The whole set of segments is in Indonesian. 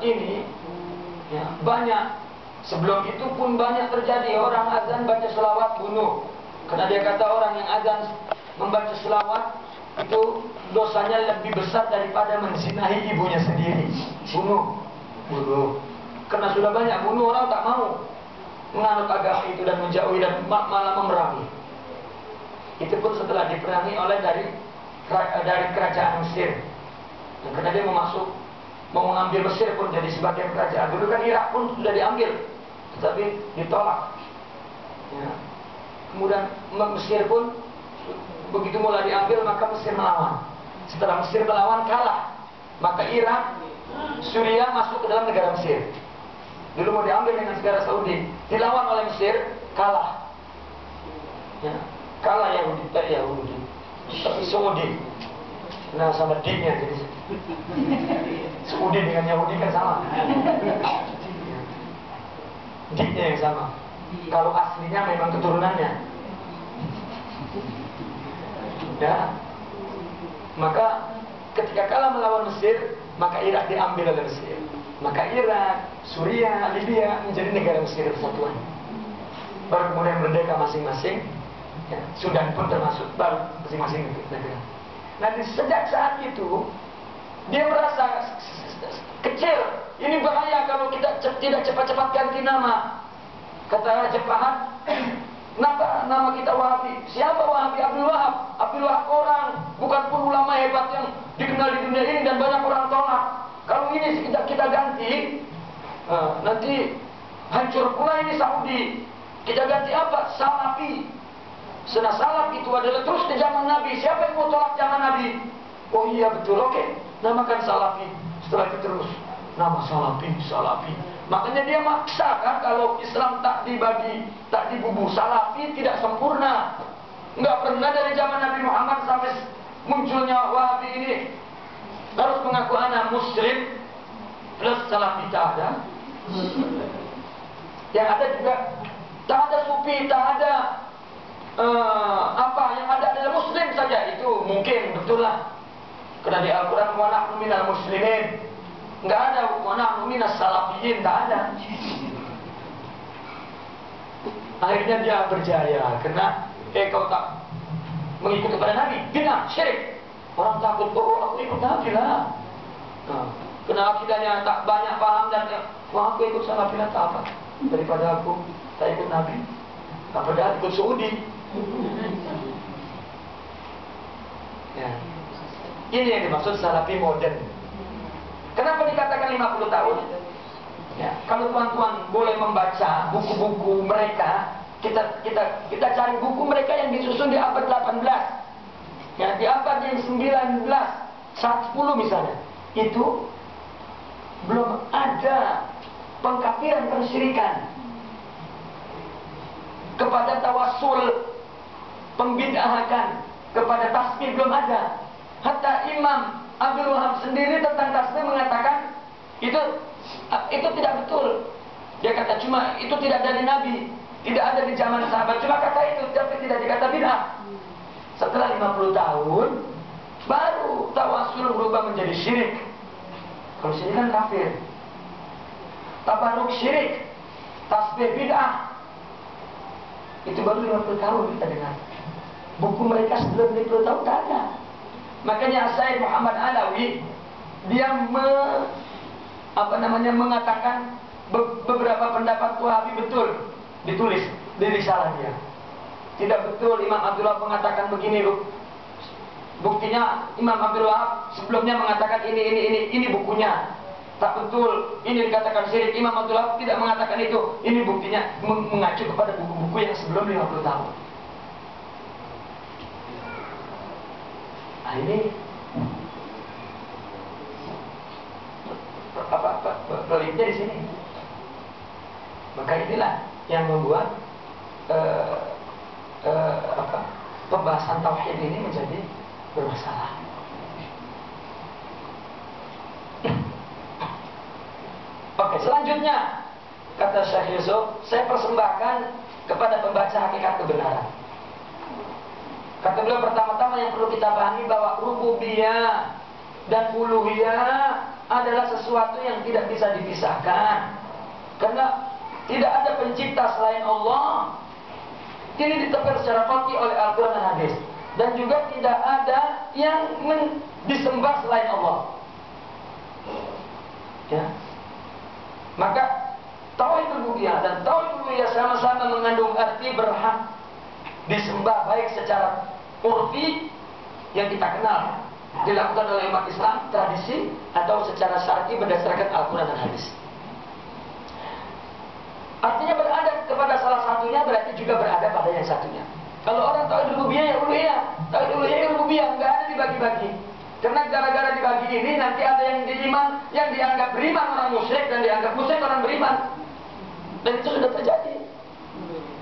ini ya, banyak. Sebelum itu pun banyak terjadi orang azan baca selawat bunuh. Karena dia kata orang yang azan membaca selawat itu dosanya lebih besar daripada menzinahi ibunya sendiri. Bunuh. Karena sudah banyak bunuh, orang tak mau menganut agama itu dan menjauhi dan malah memerangi. Itu pun setelah diperangi oleh dari kerajaan Mesir. Dan karena dia mau mengambil Mesir pun jadi sebagian kerajaan. Dulu kan Irak pun sudah diambil, tetapi ditolak. Ya. Kemudian Mesir pun begitu mulai diambil, maka Mesir melawan. Setelah Mesir melawan kalah, maka Irak, Suriah masuk ke dalam negara Mesir. Dulu mau diambil dengan negara Saudi, dilawan oleh Mesir, kalah. Ya. Kalah Yahudi, tapi Saudi. Nah sama D-nya jadi Saudi dengan Yahudi kan sama. D-nya yang sama. Kalau aslinya memang keturunannya. Ya. Maka ketika kalah melawan Mesir, maka Irak diambil oleh Mesir. Maka Irak, Suriah, Libya menjadi negara Mesir kesatuan. Baru kemudian merdeka masing-masing. Ya, Sudan pun termasuk baru masing-masing negara. Nah, sejak saat itu dia merasa kecil. Ini bahaya kalau kita tidak cepat-cepat ganti nama. Kata Raja Fahad, kenapa nama kita Wahabi? Siapa Wahabi? Abdul Wahab. Abdul Wahab orang, bukan pun ulama hebat yang dikenal di dunia ini dan banyak orang tolak. Kalau ini kita ganti, nanti hancur pula ini Saudi. Kita ganti apa? Salafi. Sudah salaf itu adalah terus di zaman Nabi. Siapa yang mau tolak zaman Nabi? Oh iya betul, oke. Namakan Salafi. Setelah itu terus nama Salafi. Makanya dia maksa kan kalau Islam tak dibagi, tak dibubuh. Salafi tidak sempurna. Enggak pernah dari zaman Nabi Muhammad sampai munculnya Wahabi ini harus mengaku anak Muslim plus Salafi tak ada. Yang ada juga tak ada Sufi, tak ada yang ada adalah Muslim saja. Itu mungkin betul lah. Karena di Al-Quran wa nahnu minal muslimin, nggak ada wa nahnu minas salafiyin, tak ada. Akhirnya dia berjaya karena kau tak mengikut kepada Nabi, bid'ah, syirik. Orang takut, oh aku ikut Nabi lah. Karena akidahnya tak banyak paham dan aku ikut salafi tak apa daripada aku tak ikut Nabi. Padahal ikut Saudi. Ya. Ini yang dimaksud salafi modern. Kenapa dikatakan 50 tahun? Ya, kalau tuan-tuan boleh membaca buku-buku mereka, kita cari buku mereka yang disusun di abad 18. Ya, di abad yang 19, saat 10 misalnya, itu belum ada pengkafiran pensyirikan. Kepada tawassul, pembid'ahan, kepada tasbih belum ada. Hatta Imam Abdul Wahab sendiri tentang tasbih mengatakan itu tidak betul. Dia kata cuma itu tidak dari Nabi, tidak ada di zaman sahabat. Cuma kata itu, tapi tidak dikata bid'ah. Setelah 50 tahun baru tawassul berubah menjadi syirik. Kalau syirik kan kafir. Tabaruk syirik, tasbih bid'ah. Itu baru 50 tahun kita dengar. Buku mereka sebelum 50 tahun tak ada. Makanya Sayyid Muhammad Alawi dia mengatakan beberapa pendapat Wahabi betul ditulis di risalah dia. Tidak betul Imam Abdul Wahab mengatakan begini, buktinya Imam Abdul Wahab sebelumnya mengatakan ini bukunya. Tak betul, ini dikatakan syirik. Imam Abdul Wahab tidak mengatakan itu. Ini buktinya mengacu kepada buku-buku yang sebelum 50 tahun. Nah ini peliknya di sini. Maka inilah yang membuat pembahasan tauhid ini menjadi bermasalah. Oke, selanjutnya kata Syekh Yusuf, saya persembahkan kepada pembaca hakikat kebenaran. Kata beliau, pertama-tama yang perlu kita pahami bahwa rububiyah dan uluhiyah adalah sesuatu yang tidak bisa dipisahkan. Karena tidak ada pencipta selain Allah. Ini ditepis secara fakih oleh Al-Quran dan hadis. Dan juga tidak ada yang disembah selain Allah. Ya. Maka tauhid rububiyah dan tauhid uluhiyah sama-sama mengandung arti berhak disembah, baik secara urfi yang kita kenal dilakukan oleh umat Islam, tradisi, atau secara syar'i berdasarkan Al-Quran dan hadis. Artinya berada kepada salah satunya berarti juga berada pada yang satunya. Kalau orang tauhid rububiyah ya uluhiyah, tauhid uluhiyah ya rububiyah, nggak ada dibagi-bagi. Karena gara-gara dibagi ini nanti ada yang diiman, yang dianggap beriman orang musyrik dan dianggap musyrik orang beriman. Dan itu sudah terjadi.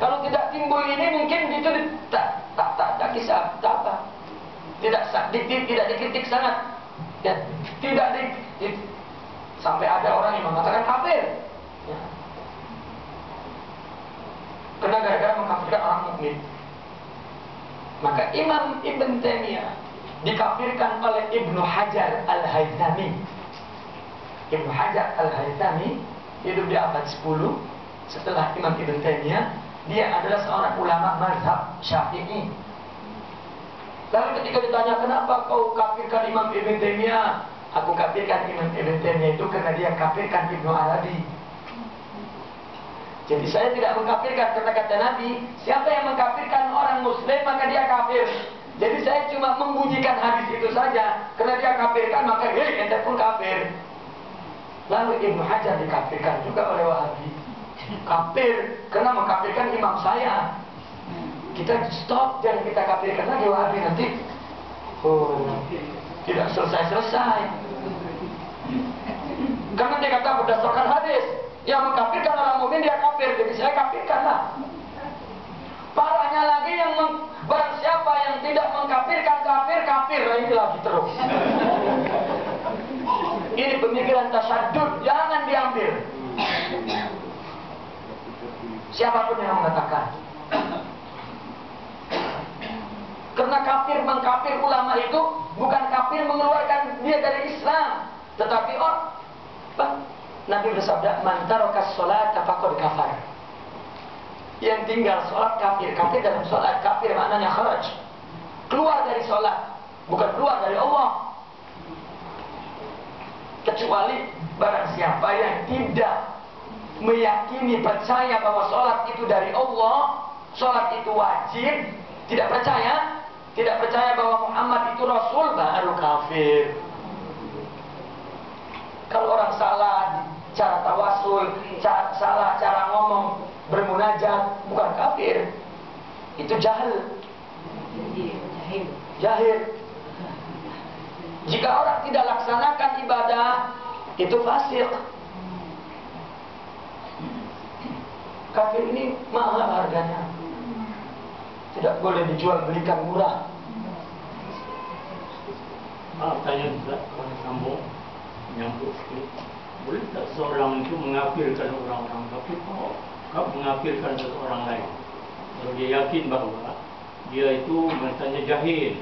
Kalau tidak timbul ini mungkin itu tak kisah apa. Tidak dikritik sangat. Ya, tidak sampai ada orang yang mengatakan kafir. Ya. Karena gara-gara mengkafirkan orang mukmin. Maka Imam Ibn Taimiyah dikafirkan oleh Ibnu Hajar Al-Haythami. Ibnu Hajar Al-Haythami hidup di abad 10 setelah Imam Ibn Taimiyah. Dia adalah seorang ulama mazhab Syafi'i. Lalu ketika ditanya, kenapa kau kafirkan Imam Ibn Taimiyah? Aku kafirkan Imam Ibn Taimiyah itu karena dia kafirkan Ibnu Arabi. Jadi saya tidak mengkafirkan, karena kata Nabi, siapa yang mengkafirkan orang muslim maka dia kafir. Jadi saya cuma membunyikan hadis itu saja. Karena dia kafirkan maka ente pun kafir. Lalu Ibnu Hajar dikafirkan juga oleh Wahabi. Kafir karena mengkafirkan imam saya. Kita stop, jangan kita kafirkan lagi Wahabi nanti. Tidak selesai-selesai. Karena dia kata berdasarkan hadis, yang mengkafirkan orang mukmin dia kafir, jadi saya kafirkanlah. Parahnya lagi yang barang siapa yang tidak mengkafirkan kafir, ini lagi terus. Ini pemikiran tasyadud, jangan diambil. Siapapun yang mengatakan. Karena kafir mengkafir ulama itu bukan kafir mengeluarkan dia dari Islam, tetapi Nabi bersabda, "Man taraka sholata faqad kafar." Yang tinggal sholat kafir. Kafir dalam sholat, kafir maknanya kharaj, keluar dari sholat, bukan keluar dari Allah. Kecuali barang siapa yang tidak meyakini, percaya bahwa sholat itu dari Allah, sholat itu wajib, tidak percaya bahwa Muhammad itu Rasul, baru kafir. Kalau orang salah cara tawasul, salah cara ngomong, bermunajat, bukan kafir. Itu jahil. Jika orang tidak laksanakan ibadah, itu fasik. Kafir ini mahal harganya. Tidak boleh dijual belikan murah. Tanya juga, sambung, nyambung sedikit. Boleh tak seorang itu mengafirkan orang-orang kafir? Mengafirkan seseorang lain. Kalau dia yakin bahwa dia itu misalnya jahil,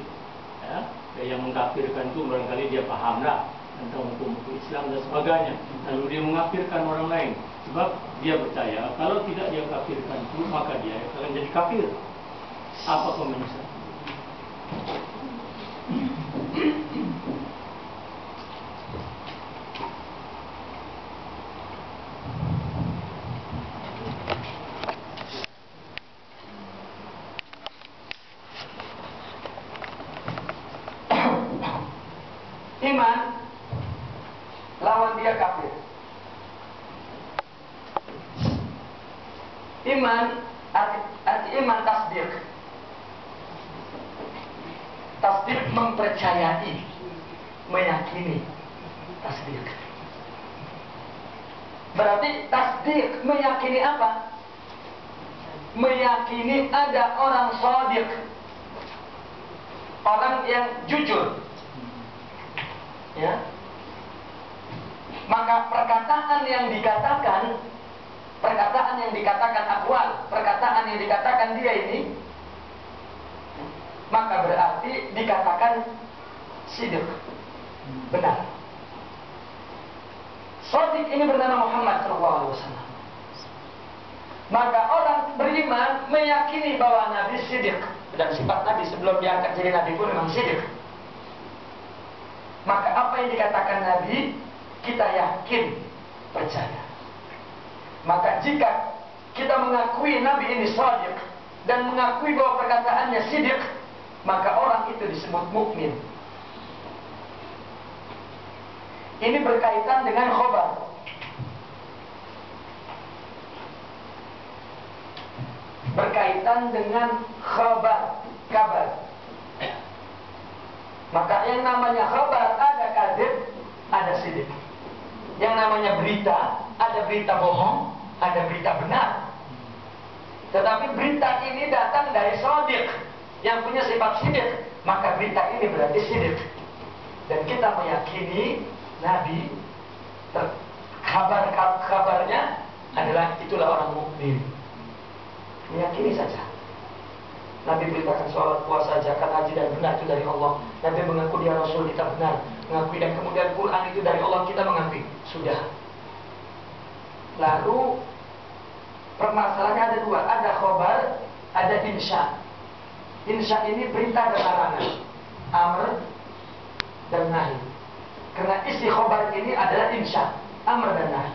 ya, yang mengkafirkan itu barangkali dia pahamlah tentang hukum Islam dan sebagainya. Lalu dia mengafirkan orang lain, sebab dia percaya kalau tidak dia kafirkan itu maka dia akan jadi kafir. Apa komentar? Iman lawan dia kafir. Iman arti iman tasdik. Tasdik mempercayai, meyakini. Tasdik. Berarti tasdik meyakini apa? Meyakini ada orang shadiq, orang yang jujur. Ya. Maka perkataan yang dikatakan akwal, perkataan yang dikatakan dia ini, maka berarti dikatakan sidq, benar. Shadiq ini bernama Muhammad SAW. Maka orang beriman meyakini bahwa Nabi Siddiq, dan sifat Nabi sebelum diangkat jadi Nabi pun memang Siddiq. Maka apa yang dikatakan Nabi, kita yakin, percaya. Maka jika kita mengakui Nabi ini Shadiq dan mengakui bahwa perkataannya Siddiq, maka orang itu disebut mukmin. Ini berkaitan dengan khobar. Berkaitan dengan khabar, kabar. Maka yang namanya khabar ada kadzib, ada sidik. Yang namanya berita, ada berita bohong, ada berita benar. Tetapi berita ini datang dari shadiq yang punya sifat sidik, maka berita ini berarti sidik. Dan kita meyakini Nabi kabarnya adalah itulah orang mukmin. Meyakini saja. Nabi beritakan sholat, puasa, zakat, haji dan benar itu dari Allah. Nabi mengaku dia Rasul, kita benar mengakui, dan kemudian Quran itu dari Allah, kita mengakui. Sudah. Lalu permasalahannya ada dua, ada khobar, ada insya. Insya ini perintah dan larangan, amr dan nahi. Karena isi khobar ini adalah insya, amr dan nahi.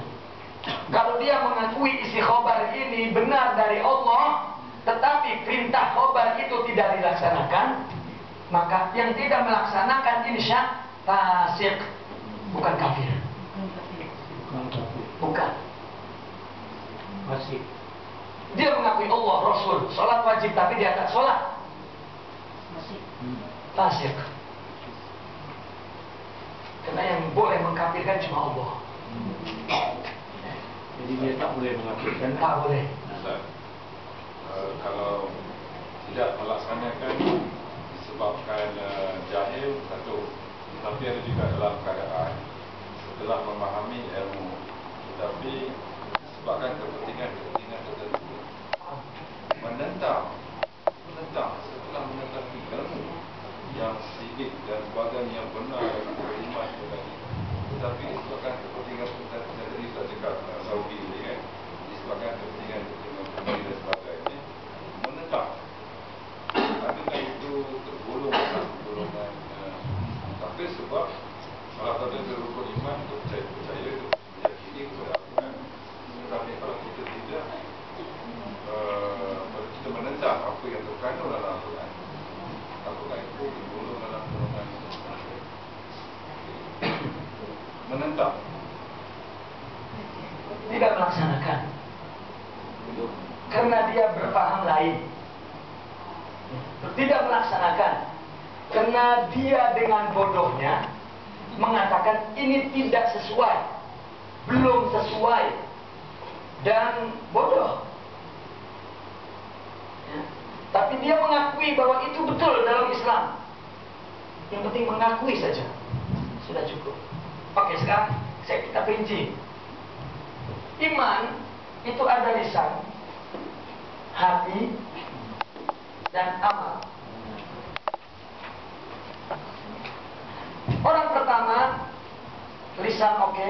Kalau dia mengakui isi khobar ini benar dari Allah, tetapi perintah khobar itu tidak dilaksanakan, maka yang tidak melaksanakan insya fasik, bukan kafir. Bukan. Masih. Dia mengakui Allah, Rasul, sholat wajib, tapi dia tak sholat. Masih. Fasik. Karena yang boleh mengkafirkan cuma Allah. Jadi dia tak boleh mengatakan. Tak boleh. Ustaz, kalau tidak melaksanakan disebabkan jahil satu, tapi ada juga dalam keadaan setelah memahami ilmu, tetapi disebabkan kepentingan tertentu menentang setelah mengetahui ilmu yang sidik dan sebagainya yang benar dan beriman tadi, tetapi disebabkan kepentingan tertentu tadi saya cakap Saudi ini kan, disebabkan kepentingan dan sebagainya menentang. Adakah itu tergolong dalam golongan kafir sebab salah satu rukun iman itu percaya itu meyakini kepada Al-Quran. Tetapi kalau kita tidak kalau kita menentang apa yang terkandung dalam Al-Quran, apakah itu tergolong dalam golongan menentang? Tidak melaksanakan karena dia berpaham lain. Tidak melaksanakan karena dia dengan bodohnya mengatakan ini tidak sesuai, belum sesuai, dan bodoh ya. Tapi dia mengakui bahwa itu betul dalam Islam. Yang penting mengakui saja, sudah cukup. Oke, sekarang kita rinci. Iman itu ada lisan, hati, dan amal. Orang pertama, lisan oke,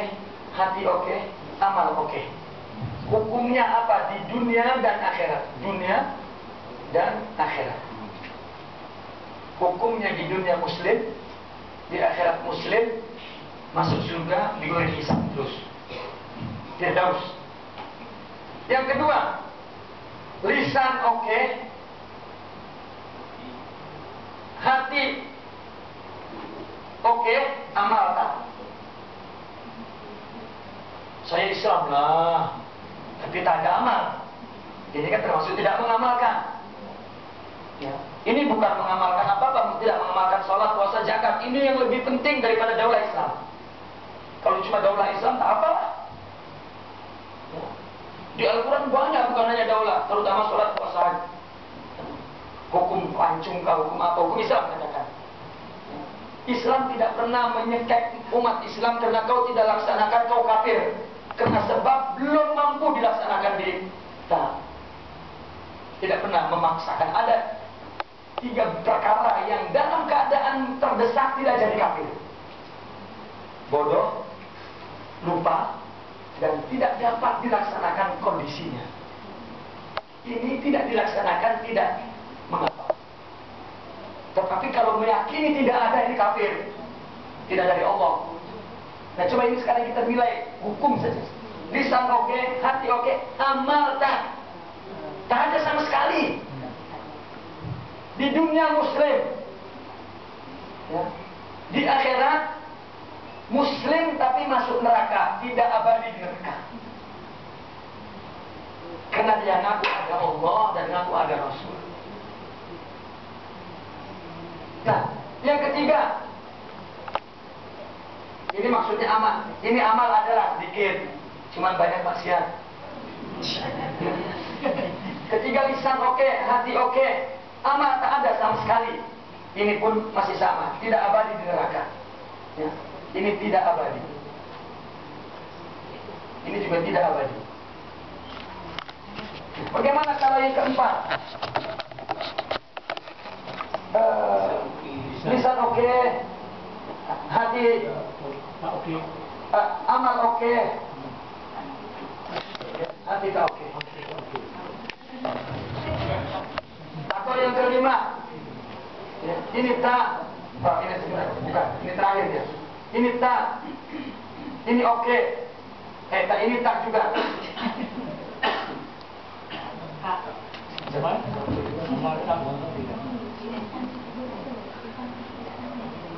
hati oke, amal oke. Hukumnya apa di dunia dan akhirat? Dunia dan akhirat. Hukumnya di dunia muslim, di akhirat muslim, masuk surga, digoreng hisab terus. Firdaus. Yang kedua, lisan oke, hati oke, amal tak? Saya Islam lah, tapi tak ada amal. Ini kan termasuk tidak mengamalkan. Ya. Ini bukan mengamalkan apa-apa, tidak mengamalkan sholat, puasa, zakat. Ini yang lebih penting daripada daulah Islam. Kalau cuma daulah Islam tak apalah. Ya. Di Al-Quran banyak, bukan hanya daulah, terutama sholat, puasa, hukum pancung, hukum apa, hukum Islam katakan. Islam tidak pernah menyekek umat Islam karena kau tidak laksanakan kau kafir, karena sebab belum mampu dilaksanakan di kita. Tidak pernah memaksakan. Ada 3 perkara yang dalam keadaan terdesak tidak jadi kafir: bodoh, lupa, dan tidak dapat dilaksanakan kondisinya. Ini tidak dilaksanakan tidak mengapa. Tetapi kalau meyakini tidak ada, ini kafir, tidak dari Allah. Nah coba ini sekarang kita nilai hukum saja. Lisan oke, hati oke, amal tak ada sama sekali. Di dunia muslim, ya. Di akhirat muslim tapi masuk neraka, tidak abadi di neraka. Karena dia ngaku ada Allah dan ngaku ada Rasul. Nah, yang ketiga, ini maksudnya amal. Ini amal adalah sedikit, cuman banyak maksiat. Ketiga, lisan oke, hati oke, amal tak ada sama sekali. Ini pun masih sama, tidak abadi di neraka. Ya. Ini tidak abadi. Ini juga tidak abadi. Bagaimana kalau yang keempat? Lisan oke, hati oke, amal oke, hati tak oke. Atau yang kelima, ya, ini tak, ini sebenarnya bukan, ini terakhir ya. Ini tak, ini oke, tak, ini tak juga.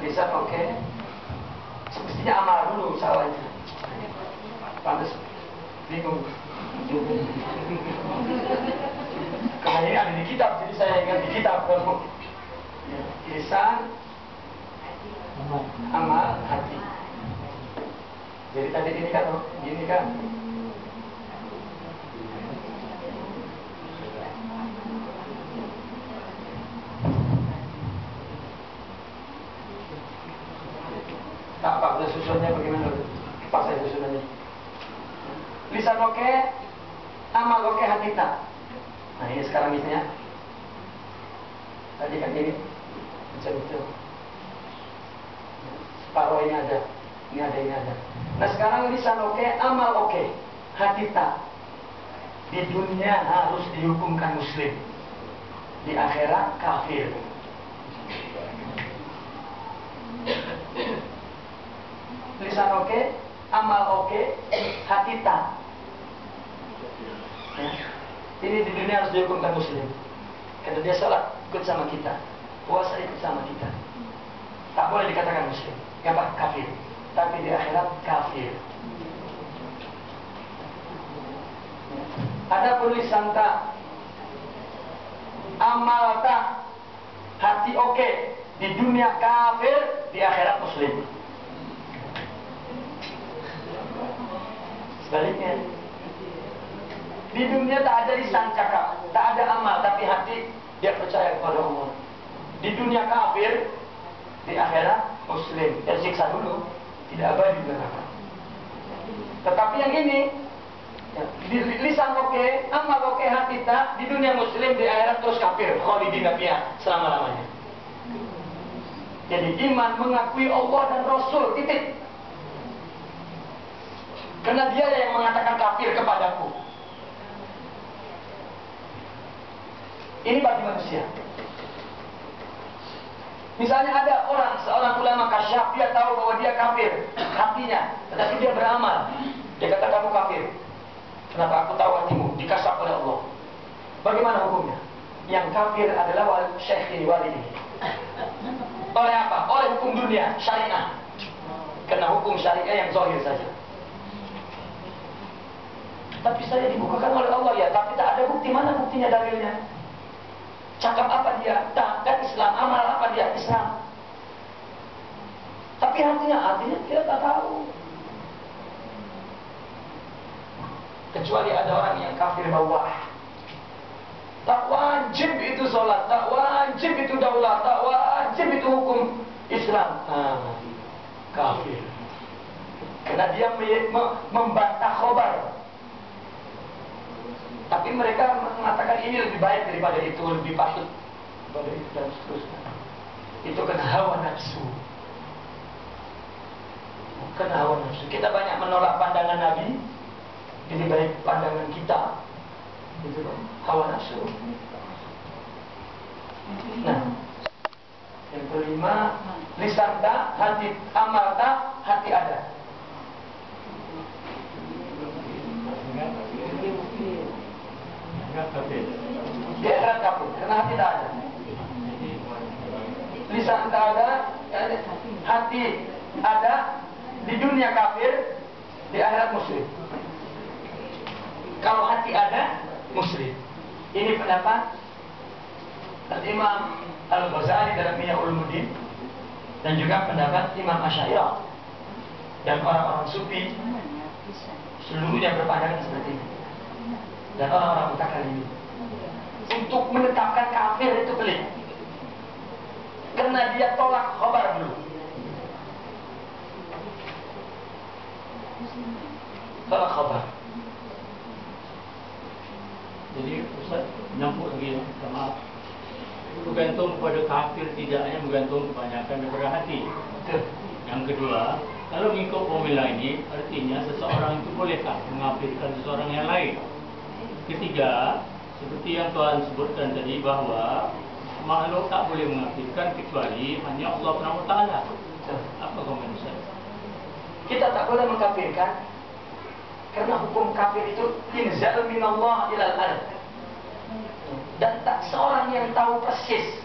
Lisan oke, semestinya amal dulu salahnya. Pantas bingung. Karena ini ada di kitab, jadi saya ingat di kitab. Ya, lisan, amal, hati. Jadi tadi ini kan, ini kan. Tak apa, susunnya bagaimana? Pas saya susunannya. Lisan oke, amal oke, hati tak. Nah ini sekarang misalnya. Tadi kan ini macam itu. Separuh ini ada, ini ada, ini ada. Nah sekarang lisan oke, amal oke, hati tak. Di dunia harus dihukumkan muslim, di akhirat kafir. Lisan oke, amal oke, hati tak. Ya. Ini di dunia harus dihukumkan muslim. Karena dia sholat ikut sama kita, puasa ikut sama kita, tak boleh dikatakan muslim, apa kafir. Tapi di akhirat kafir. Ada lisan tak, amal tak, hati oke, di dunia kafir, di akhirat muslim. Sebaliknya, di dunia tak ada lisan cakap, tak ada amal, tapi hati dia percaya kepada Allah. Di dunia kafir, di akhirat muslim. Tersiksa dulu, tidak abadi di neraka. Tetapi yang ini, ya, di lisan oke, amal oke, hati tak, di dunia muslim, di akhirat terus kafir, khalidina fiha, selama-lamanya. Jadi iman mengakui Allah dan Rasul, titik. Karena dia yang mengatakan kafir kepadaku. Ini bagi manusia. Misalnya ada orang, seorang ulama kasyaf, dia tahu bahwa dia kafir hatinya, tetapi dia beramal. Dia kata kamu kafir. Kenapa? Aku tahu hatimu dikasap oleh Allah. Bagaimana hukumnya? Yang kafir adalah syekh ini, wali ini. Oleh apa? Oleh hukum dunia, syariah. Karena hukum syariah yang zahir saja. Tapi saya dibukakan oleh Allah ya, tapi tak ada bukti. Mana buktinya, dalilnya? Cakap apa dia? Tak, kan Islam. Amal apa dia? Islam. Tapi artinya kita tak tahu. Kecuali ada orang yang kafir bawah. Tak wajib itu sholat, tak wajib itu daulah, tak wajib itu hukum Islam. Kafir. Karena dia membantah khobar. Tapi mereka mengatakan ini lebih baik daripada itu, lebih patut daripada itu dan seterusnya. Itu kena hawa nafsu. Kena hawa nafsu. Kita banyak menolak pandangan Nabi Ini baik pandangan kita, gitu kan, hawa nafsu. Nah, yang kelima, lisan tak, hati amal tak, hati ada. Dia akhirat kafir, karena hati tak ada. Lisan tak ada, hati ada, di dunia kafir, di akhirat musyrik. Kalau hati ada, musyrik. Ini pendapat Imam Al-Ghazali dalam Ihya Ulumuddin, dan juga pendapat Imam Asy'ariyah dan orang-orang sufi seluruhnya berpandangan seperti ini. Dan orang-orang mutakallimin untuk menetapkan kafir itu pelik, karena dia tolak khabar dulu. Tolak khabar. Jadi Ustaz nyambung lagi, maaf. Bergantung kepada kafir tidaknya bergantung kebanyakan daripada hati. Yang kedua, kalau mengikut formula ini, artinya seseorang itu bolehkah mengkafirkan seseorang yang lain. Ketiga, seperti yang Tuhan sebutkan tadi bahawa makhluk tak boleh mengkafirkan kecuali hanya Allah SWT. Apa komen Ustaz? Kita tak boleh mengkafirkan karena hukum kafir itu inzal minallah ilal ard. Dan tak seorang yang tahu persis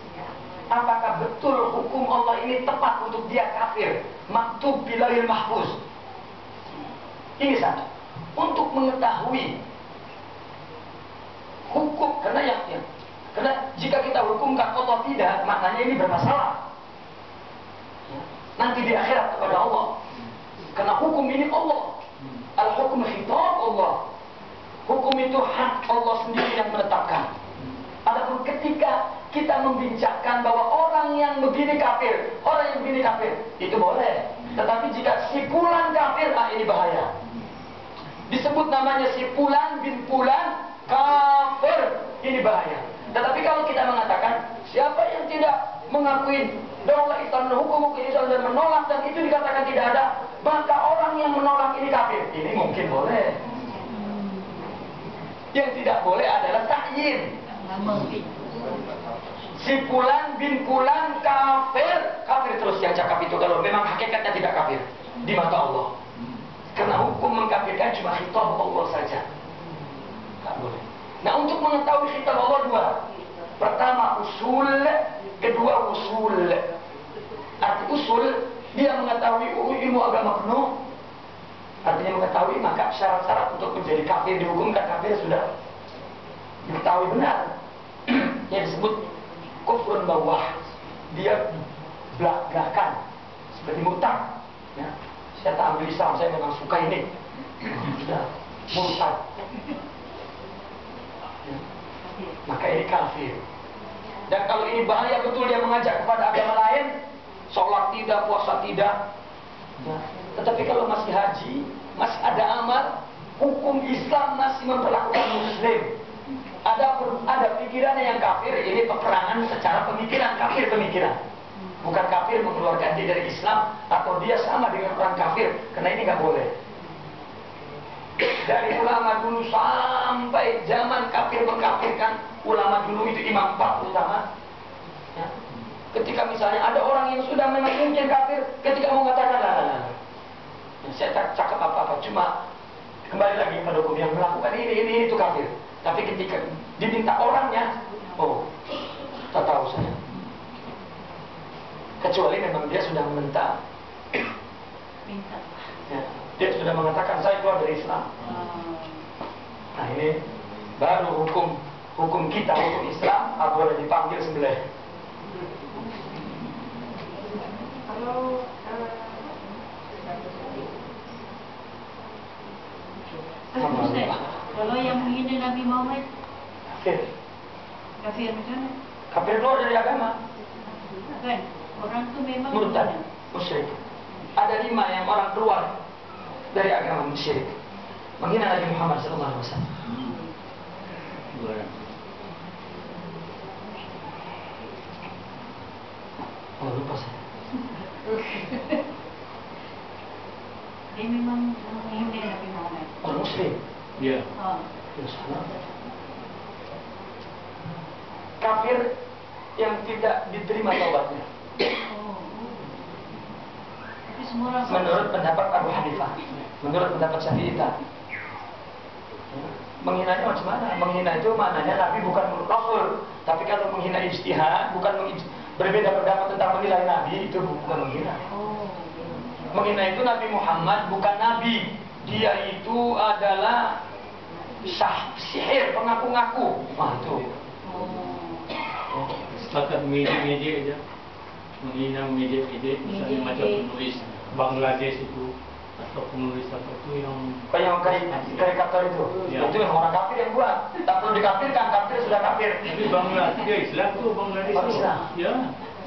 apakah betul hukum Allah ini tepat untuk dia kafir. Maktub bilahil mahfuz. Ini satu. Untuk mengetahui hukum, karena jika kita hukumkan Allah tidak, maknanya ini bermasalah nanti di akhirat kepada Allah. Karena hukum ini Allah. Al-hukum khitab Allah. Hukum itu hak Allah sendiri yang menetapkan. Adapun ketika kita membincangkan bahwa orang yang begini kafir, orang yang begini kafir, itu boleh. Tetapi jika si fulan kafir, ini bahaya. Disebut namanya si fulan bin fulan kafir, ini bahaya. Tetapi kalau kita mengatakan siapa yang tidak mengakui daulah Islam dan hukum Islam dan menolak dan itu dikatakan tidak ada, maka orang yang menolak ini kafir. Ini mungkin boleh. Yang tidak boleh adalah ta'yin. Si fulan bin fulan kafir, kafir terus yang cakap itu kalau memang hakikatnya tidak kafir di mata Allah. Karena hukum mengkafirkan cuma khitab Allah saja. Tak boleh. Nah, untuk mengetahui khitab Allah dua. Pertama usul, kedua usul. Arti usul, dia mengetahui ilmu agama penuh. Artinya mengetahui, maka syarat-syarat untuk menjadi kafir dihukumkan kafir sudah diketahui benar. Yang disebut kufrun bawah, dia belak-belakan seperti murtad. Ya. Saya tak ambil Islam, saya memang suka ini. Sudah murtad. Ya. Maka ini kafir. Dan kalau ini bahaya betul, dia mengajak kepada agama lain, sholat tidak, puasa tidak. Ya. Tetapi kalau masih haji, masih ada amal, hukum Islam masih memperlakukan muslim. Ada pikirannya yang kafir, ini peperangan secara pemikiran, kafir pemikiran. Bukan kafir mengeluarkan dia dari Islam atau dia sama dengan orang kafir, karena ini nggak boleh. Dari ulama dulu sampai zaman kafir mengkafirkan, ulama dulu itu imam 4 utama. Ya. Ketika misalnya ada orang yang sudah memang mungkin kafir, ketika mau mengatakan lah, saya tak cakap apa-apa, cuma kembali lagi pada hukum yang melakukan ini itu kafir. Tapi ketika diminta orangnya, oh, tak tahu saya. Kecuali memang dia sudah minta. Ya, dia sudah mengatakan saya keluar dari Islam. Nah, ini baru hukum kita, hukum Islam, boleh dipanggil sebelah. Kalau yang menghina Nabi Muhammad kafir. Kafir macam mana? Kafir keluar dari agama. Kan? Orang tu memang Murtad, musyrik. Ada 5 yang orang keluar dari agama musyrik, menghina Nabi Muhammad SAW. Oh, lupa saya. Dia memang menghina Nabi Muhammad. Orang muslim. Iya. Kafir yang tidak diterima taubatnya. Tapi semua orang Menurut pendapat Abu Hanifah, menurut pendapat Syafi'i, menghinanya macam mana? Menghina itu maknanya Nabi bukan Rasul. Tapi kalau menghina ijtihad, bukan berbeda pendapat tentang menilai Nabi, itu bukan menghina. Menghina itu Nabi Muhammad bukan Nabi. Dia itu adalah sihir, pengaku-ngaku. Wah itu. Setakat media-media aja, menghina media-media, misalnya macam penulis Bangladesh itu, atau penulis apa itu yang Kayak karikatur itu, Ya. itu yang orang kafir yang buat. Tak perlu dikafirkan, kafir sudah kafir. tapi Bangladesh, dia Islam tuh Bangladesh Oh, tuh. Islam. Ya,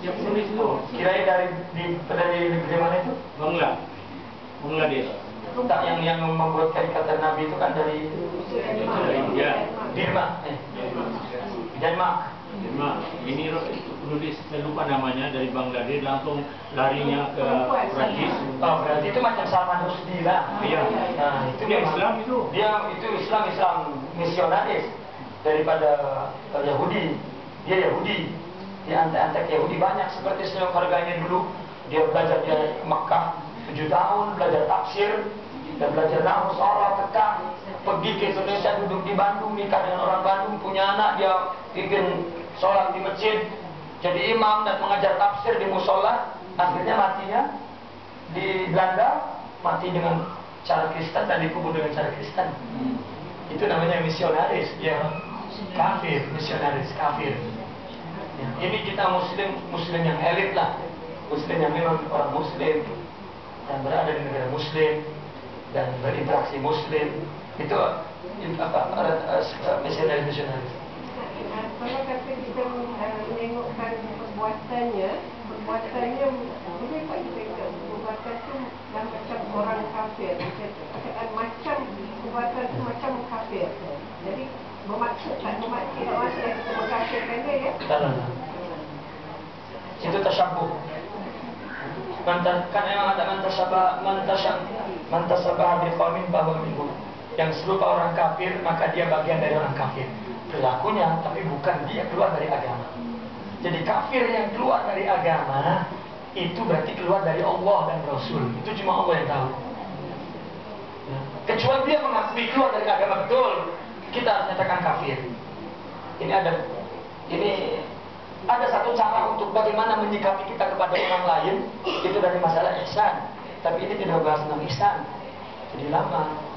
yang penulis itu Kirain dari mana itu? Bangladesh. Tak yang membuat karikatur Nabi itu kan dari Itu dari India. Birma, Denmark. Cuma ini penulis saya lupa namanya dari Bangladesh langsung larinya ke Prancis. Oh, berarti itu macam Salman Rushdie lah. Iya. Nah, itu Dia memang- Islam itu. Dia itu Islam misionaris daripada Yahudi. Dia Yahudi. Dia antek-antek Yahudi banyak seperti Syekh harganya dulu. Dia belajar di Mekah 7 tahun, belajar tafsir dan belajar nahwu Arab Mekah. Pergi ke Indonesia, duduk di Bandung, nikah dengan orang Bandung, punya anak, dia bikin sholat di masjid, jadi imam dan mengajar tafsir di musola. Akhirnya matinya di Belanda, mati dengan cara Kristen dan dikubur dengan cara Kristen. Itu namanya misionaris, ya kafir, misionaris kafir. Ya, ini kita muslim yang elit lah, muslim yang memang orang muslim dan berada di negara muslim dan berinteraksi muslim. Itu misionaris. Kalau kata kita menengokkan perbuatannya boleh tak kita kata perbuatan tu dah macam orang kafir, macam perbuatan tu macam kafir. Jadi bermaksud tak bermaksud kita mengkafirkan dia ya. Itu tasyabuh. Kan memang ada mantasabah biqaumin bahwa minhum. Yang serupa orang kafir, maka dia bagian dari orang kafir. Perilakunya, tapi bukan dia keluar dari agama. Jadi kafir yang keluar dari agama itu berarti keluar dari Allah dan Rasul. Itu cuma Allah yang tahu. Kecuali dia mengakui keluar dari agama betul, kita harus nyatakan kafir. Ini ada satu cara untuk bagaimana menyikapi kita kepada orang lain, itu dari masalah ihsan. Tapi ini tidak bahas tentang ihsan. Jadi lama.